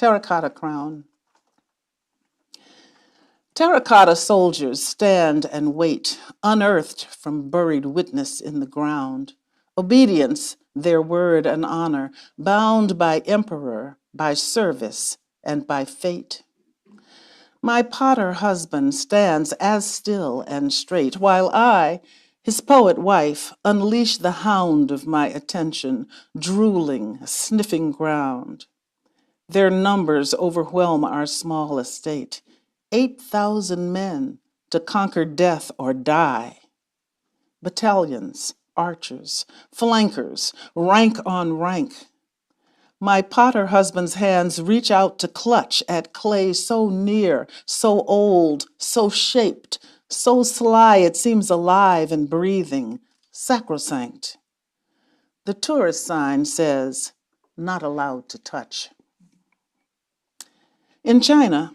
Terra Cotta crown. Terra Cotta soldiers stand and wait, unearthed from buried witness in the ground. Obedience, their word and honor, bound by emperor, by service, and by fate. My potter husband stands as still and straight, while I, his poet wife, unleash the hound of my attention, drooling, sniffing ground. Their numbers overwhelm our small estate. 8,000 men to conquer death or die. Battalions, archers, flankers, rank on rank. My potter husband's hands reach out to clutch at clay so near, so old, so shaped, so sly it seems alive and breathing, sacrosanct. The tourist sign says, "Not allowed to touch." In China,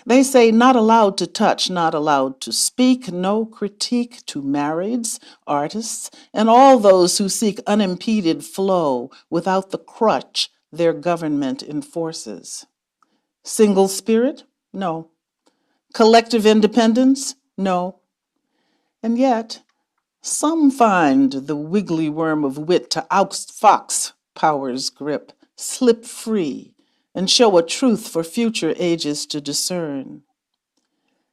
they say not allowed to touch, not allowed to speak, no critique to marrieds, artists, and all those who seek unimpeded flow without the crutch their government enforces. Single spirit? No. Collective independence? No. And yet, some find the wiggly worm of wit to oust fox power's grip, slip free, and show a truth for future ages to discern.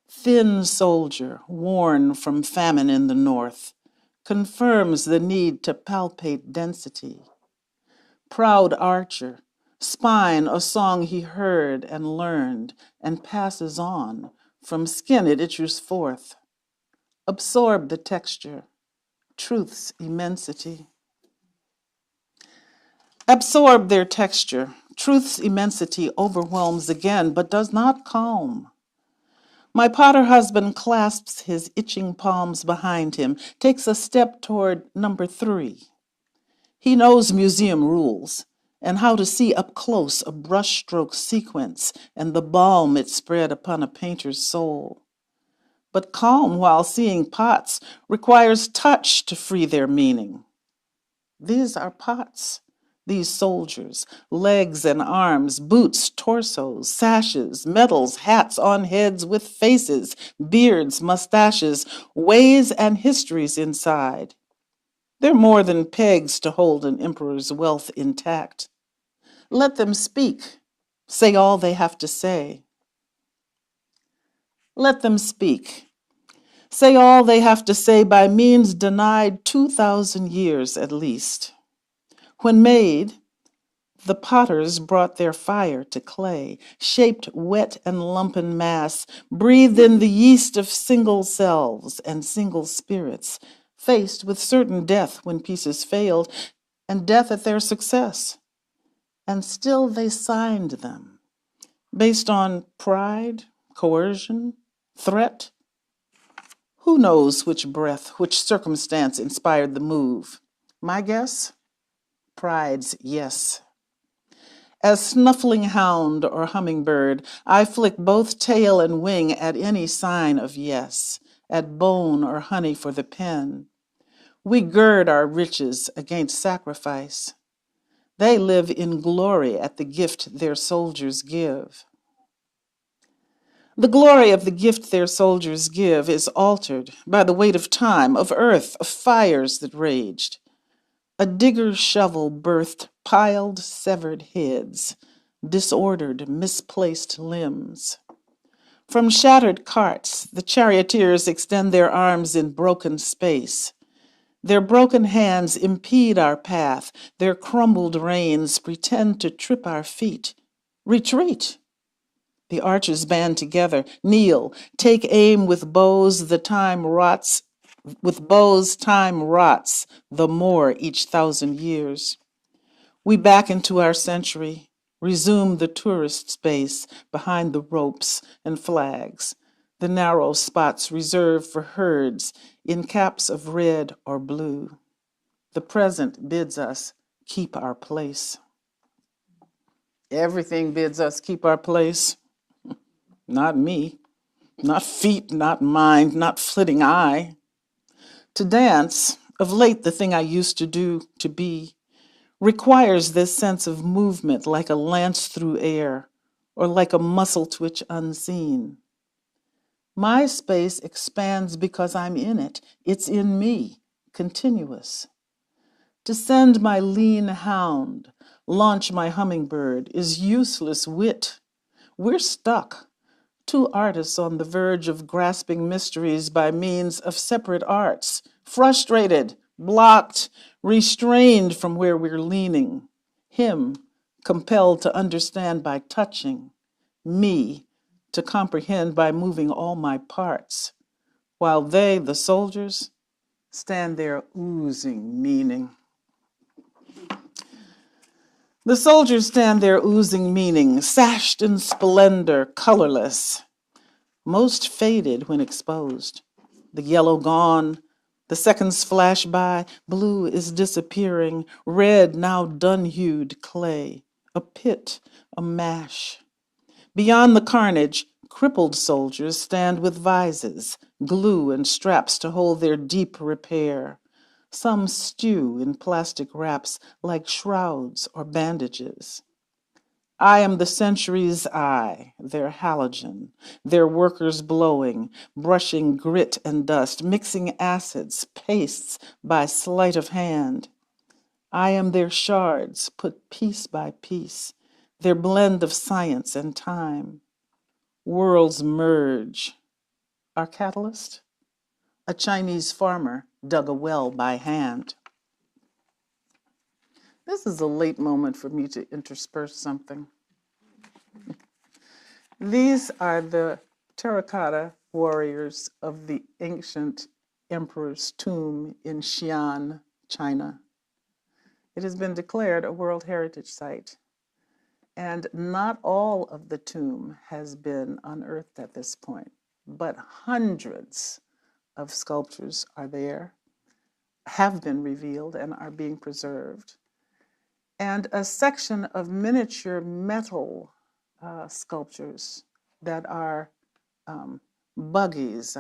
Thin soldier, worn from famine in the north, confirms the need to palpate density. Proud archer, spine a song he heard and learned and passes on, from skin it issues forth. Absorb the texture, truth's immensity. Absorb their texture. Truth's immensity overwhelms again, but does not calm. My potter husband clasps his itching palms behind him, takes a step toward number 3. He knows museum rules and how to see up close a brushstroke sequence and the balm it spread upon a painter's soul. But calm while seeing pots requires touch to free their meaning. These are pots. These soldiers, legs and arms, boots, torsos, sashes, medals, hats on heads with faces, beards, mustaches, ways and histories inside. They're more than pegs to hold an emperor's wealth intact. Let them speak, say all they have to say. Let them speak, say all they have to say by means denied 2,000 years at least. When made, the potters brought their fire to clay, shaped wet and lumpen mass, breathed in the yeast of single selves and single spirits, faced with certain death when pieces failed, and death at their success. And still they signed them, based on pride, coercion, threat. Who knows which breath, which circumstance inspired the move? My guess? Pride's yes. As snuffling hound or hummingbird, I flick both tail and wing at any sign of yes, at bone or honey for the pen. We gird our riches against sacrifice. They live in glory at the gift their soldiers give. The glory of the gift their soldiers give is altered by the weight of time, of earth, of fires that raged. A digger's shovel birthed piled, severed heads, disordered, misplaced limbs. From shattered carts, the charioteers extend their arms in broken space. Their broken hands impede our path. Their crumbled reins pretend to trip our feet. Retreat! The archers band together, kneel, take aim with bows time rots, the more each 1,000 years. We back into our century, resume the tourist space behind the ropes and flags, the narrow spots reserved for herds in caps of red or blue. The present bids us keep our place. Everything bids us keep our place. Not me, not feet, not mind, not flitting eye. To dance, of late the thing I used to do, to be, requires this sense of movement like a lance through air, or like a muscle twitch unseen. My space expands because I'm in it. It's in me, continuous. To send my lean hound, launch my hummingbird is useless wit. We're stuck, two artists on the verge of grasping mysteries by means of separate arts, frustrated, blocked, restrained from where we're leaning. Him, compelled to understand by touching. Me, to comprehend by moving all my parts. While they, the soldiers, stand there oozing meaning. The soldiers stand there oozing meaning, sashed in splendor, colorless, most faded when exposed. The yellow gone, the seconds flash by, blue is disappearing, red now dun-hued clay, a pit, a mash. Beyond the carnage, crippled soldiers stand with vises, glue and straps to hold their deep repair. Some stew in plastic wraps like shrouds or bandages. I am the century's eye, their halogen, their workers blowing, brushing grit and dust, mixing acids, pastes by sleight of hand. I am their shards, put piece by piece, their blend of science and time. Worlds merge. Our catalyst? A Chinese farmer dug a well by hand. This is a late moment for me to intersperse something. These are the Terra Cotta warriors of the ancient emperor's tomb in Xi'an, China. It has been declared a World Heritage Site, and not all of the tomb has been unearthed at this point, but hundreds of sculptures are there, have been revealed, and are being preserved. And a section of miniature metal sculptures that are buggies,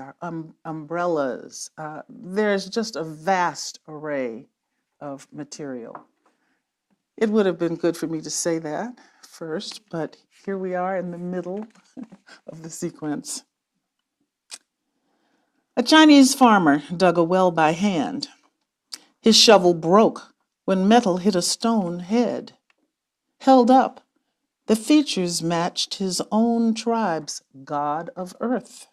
umbrellas. There's just a vast array of material. It would have been good for me to say that first, but here we are in the middle of the sequence. A Chinese farmer dug a well by hand. His shovel broke when metal hit a stone head. Held up, the features matched his own tribe's god of earth.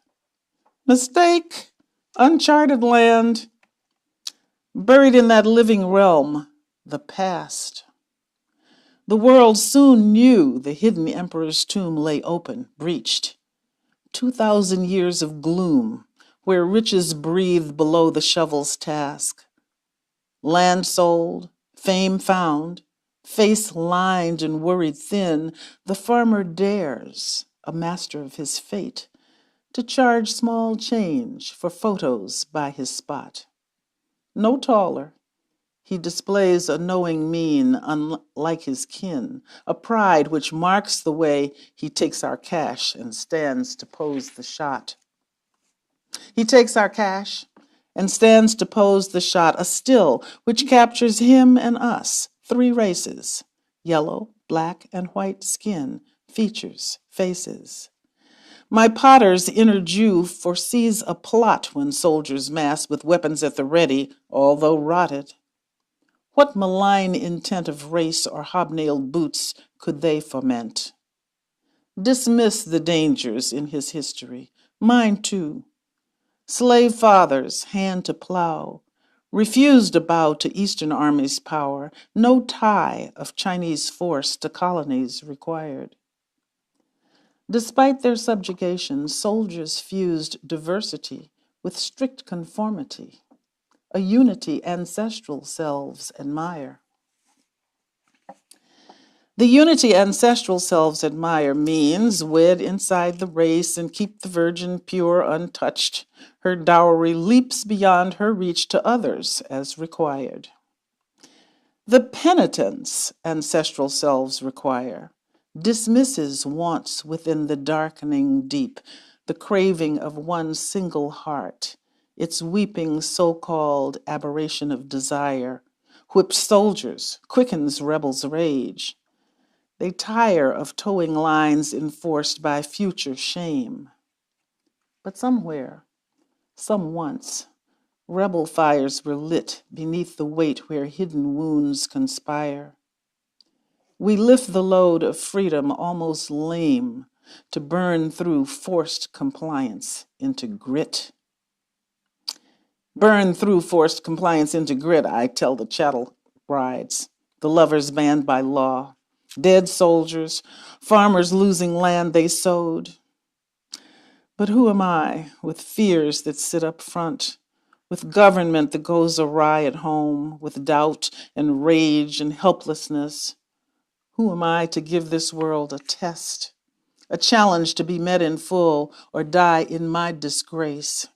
Mistake, uncharted land, buried in that living realm, the past. The world soon knew the hidden emperor's tomb lay open, breached. 2,000 years of gloom, where riches breathed below the shovel's task. Land sold, fame found, face lined and worried thin, the farmer dares, a master of his fate, to charge small change for photos by his spot. No taller, he displays a knowing mien unlike his kin, a pride which marks the way he takes our cash and stands to pose the shot. He takes our cash and stands to pose the shot, a still which captures him and us, three races, yellow, black, and white skin, features, faces. My potter's inner Jew foresees a plot when soldiers mass with weapons at the ready, although rotted. What malign intent of race or hobnailed boots could they foment? Dismiss the dangers in his history, mine too. Slave fathers, hand to plow, refused to bow to Eastern armies' power, no tie of Chinese force to colonies required. Despite their subjugation, soldiers fused diversity with strict conformity, a unity ancestral selves admire. The unity ancestral selves admire means wed inside the race and keep the virgin pure untouched. Her dowry leaps beyond her reach to others as required. The penitence ancestral selves require dismisses wants within the darkening deep, the craving of one single heart, its weeping so-called aberration of desire, whips soldiers, quickens rebels' rage. They tire of towing lines enforced by future shame. But somewhere, some once, rebel fires were lit beneath the weight where hidden wounds conspire. We lift the load of freedom almost lame to burn through forced compliance into grit. Burn through forced compliance into grit, I tell the chattel brides, the lovers banned by law, dead soldiers, farmers losing land they sowed. But who am I with fears that sit up front, with government that goes awry at home, with doubt and rage and helplessness? Who am I to give this world a test, a challenge to be met in full or die in my disgrace?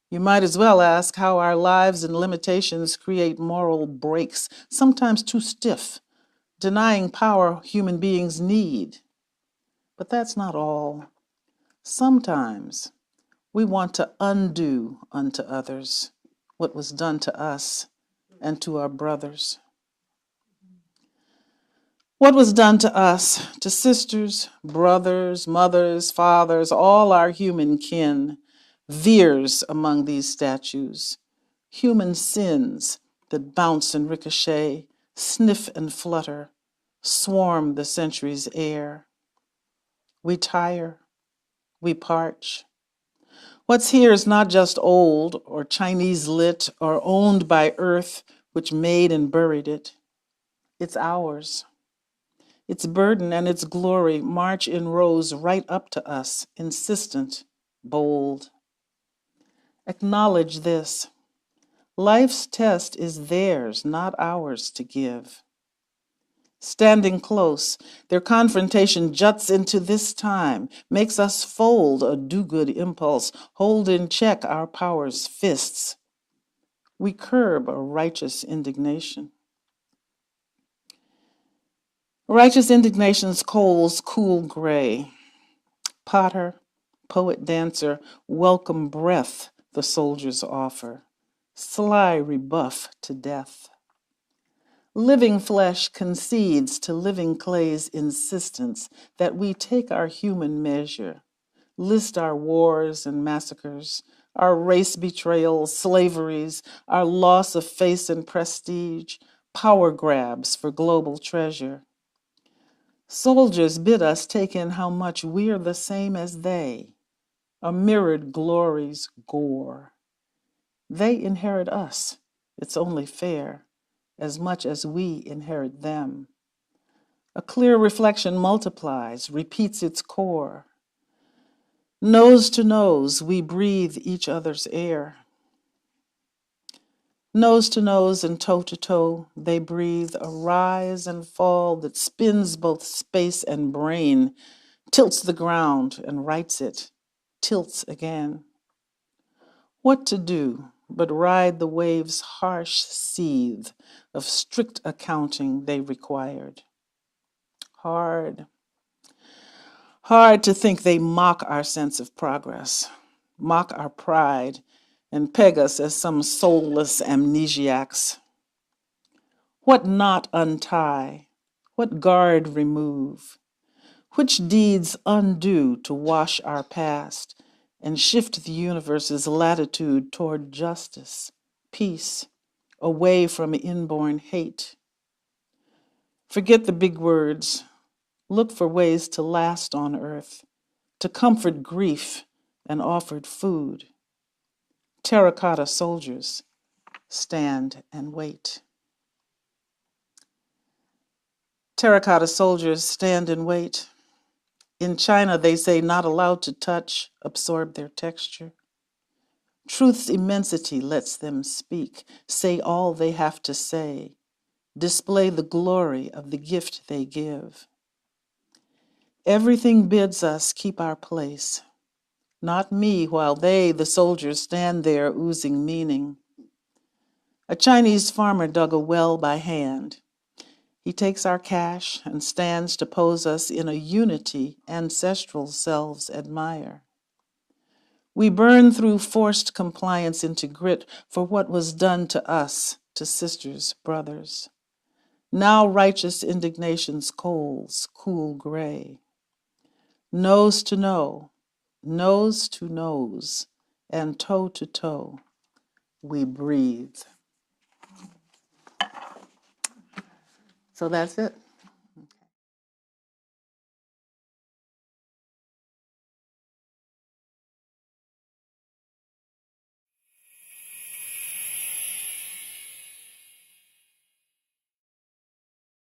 You might as well ask how our lives and limitations create moral breaks, sometimes too stiff, denying power human beings need. But that's not all. Sometimes we want to undo unto others what was done to us and to our brothers. What was done to us, to sisters, brothers, mothers, fathers, all our human kin, veers among these statues. Human sins that bounce and ricochet, sniff and flutter, swarm the century's air. We tire, we parch. What's here is not just old or Chinese lit or owned by earth which made and buried it. It's ours. Its burden and its glory march in rows right up to us, insistent, bold. Acknowledge this. Life's test is theirs, not ours to give. Standing close, their confrontation juts into this time, makes us fold a do-good impulse, hold in check our power's fists. We curb a righteous indignation. Righteous indignation's coals cool gray. Potter, poet dancer, welcome breath the soldiers offer. Sly rebuff to death. Living flesh concedes to living clay's insistence that we take our human measure, list our wars and massacres, our race betrayals, slaveries, our loss of face and prestige, power grabs for global treasure. Soldiers bid us take in how much we're the same as they, a mirrored glory's gore. They inherit us, it's only fair, as much as we inherit them. A clear reflection multiplies, repeats its core. Nose to nose, we breathe each other's air. Nose to nose and toe to toe, they breathe a rise and fall that spins both space and brain, tilts the ground and rights it, tilts again. What to do but ride the wave's harsh seethe of strict accounting they required? Hard to think they mock our sense of progress, mock our pride, and peg us as some soulless amnesiacs. What knot untie? What guard remove? Which deeds undo to wash our past and shift the universe's latitude toward justice, peace, away from inborn hate? Forget the big words. Look for ways to last on earth, to comfort grief and offered food. Terra Cotta soldiers stand and wait. Terra Cotta soldiers stand and wait. In China, they say not allowed to touch, absorb their texture. Truth's immensity lets them speak, say all they have to say, display the glory of the gift they give. Everything bids us keep our place. Not me, while they, the soldiers, stand there oozing meaning. A Chinese farmer dug a well by hand. He takes our cash and stands to pose us in a unity ancestral selves admire. We burn through forced compliance into grit for what was done to us, to sisters, brothers. Now righteous indignation's coals cool gray. Nose to nose, and toe to toe, we breathe. So that's it.